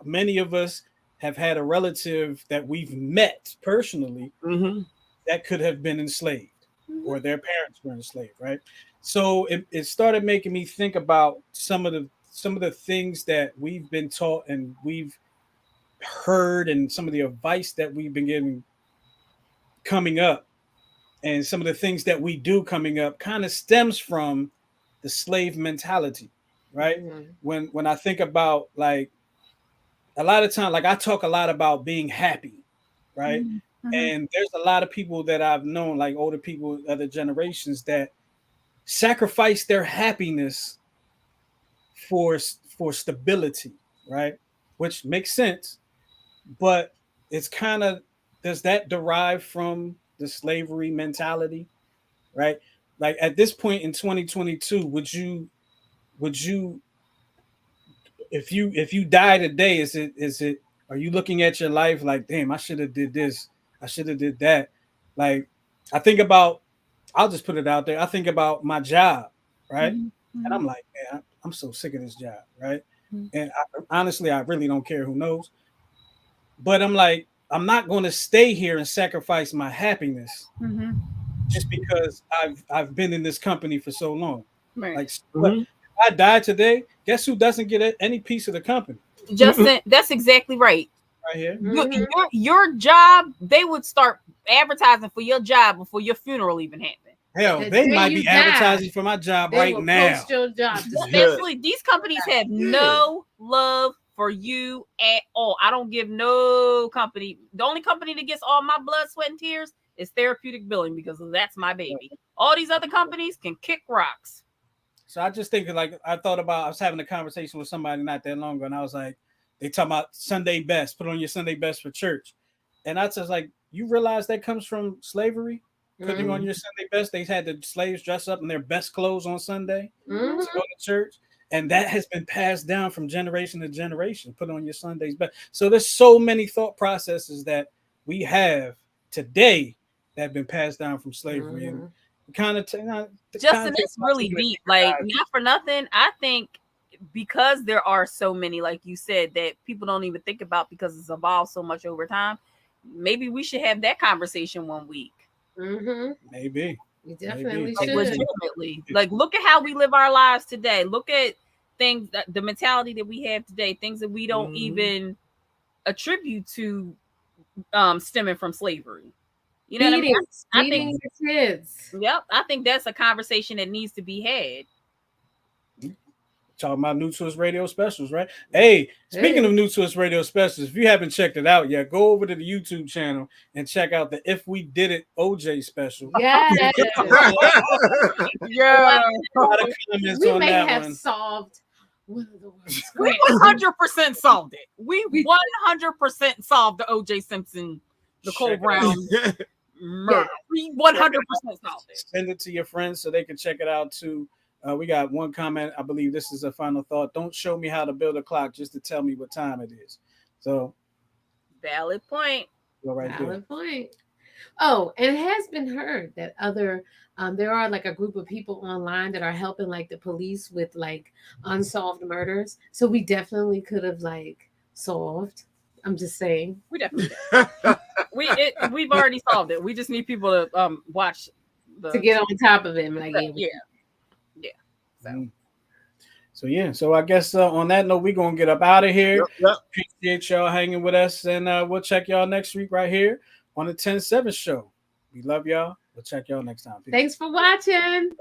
many of us have had a relative that we've met personally that could have been enslaved or their parents were enslaved, right? So it started making me think about some of the things that we've been taught and we've heard, and some of the advice that we've been getting coming up, and some of the things that we do coming up kind of stems from the slave mentality, right? When I think about, like, a lot of time, like, I talk a lot about being happy, right? And there's a lot of people that I've known, like older people, other generations, that sacrifice their happiness for stability, right? Which makes sense, but it's kind of, does that derive from the slavery mentality, right? Like, at this point in 2022, would you if you die today, is it are you looking at your life like, damn, I should have did this, I should have did that? Like, I think about, I'll just put it out there, I think about my job, right? And I'm like, man, I'm so sick of this job, right? And honestly, I really don't care who knows, but I'm like, I'm not going to stay here and sacrifice my happiness just because I've been in this company for so long. Right. Like, if I die today, guess who doesn't get any piece of the company? Justin, that's exactly right. Right here. Your job, they would start advertising for your job before your funeral even happened. Hell, they might be advertising for my job right now. Post your job. Especially these companies have no love for you at all. I don't give no company. The only company that gets all my blood, sweat, and tears is Therapeutic Billing, because that's my baby. All these other companies can kick rocks. So I just think like I was having a conversation with somebody not that long ago, and I was like, they talking about Sunday best, put on your Sunday best for church. And I was like, you realize that comes from slavery? Putting on your Sunday best. They had the slaves dress up in their best clothes on Sunday to go to church. And that has been passed down from generation to generation. Put on your Sunday's best. So there's so many thought processes that we have today that have been passed down from slavery. And kind of Justin, it's really deep. Like, not for nothing. I think because there are so many, like you said, that people don't even think about because it's evolved so much over time. Maybe we should have that conversation one week. Maybe. We definitely like, should. legitimately. Like, look at how we live our lives today. Look at things, the mentality that we have today, things that we don't even attribute to stemming from slavery. You know what I mean? I think your kids. Yep. I think that's a conversation that needs to be had. Talking about New Twist Radio specials, right? Hey, speaking of New Twist Radio specials, if you haven't checked it out yet, go over to the YouTube channel and check out the If We Did It OJ special. Yeah. Yeah. We may have solved one of the worst. We 100% solved it. We 100% solved the OJ Simpson, Nicole Brown murder. We 100% solved it. Send it to your friends so they can check it out too. We got one comment. I believe this is a final thought. Don't show me how to build a clock just to tell me what time it is. So, valid point. Valid point. Oh, and it has been heard that other there are like a group of people online that are helping like the police with like unsolved murders. So we definitely could have like solved. I'm just saying. We definitely we've already solved it. We just need people to watch to get on top of it. Like, yeah. So I guess on that note, we're gonna get up out of here. Appreciate y'all hanging with us, and we'll check y'all next week right here on the 10-7 show. We love y'all. We'll check y'all next time. Peace. Thanks for watching.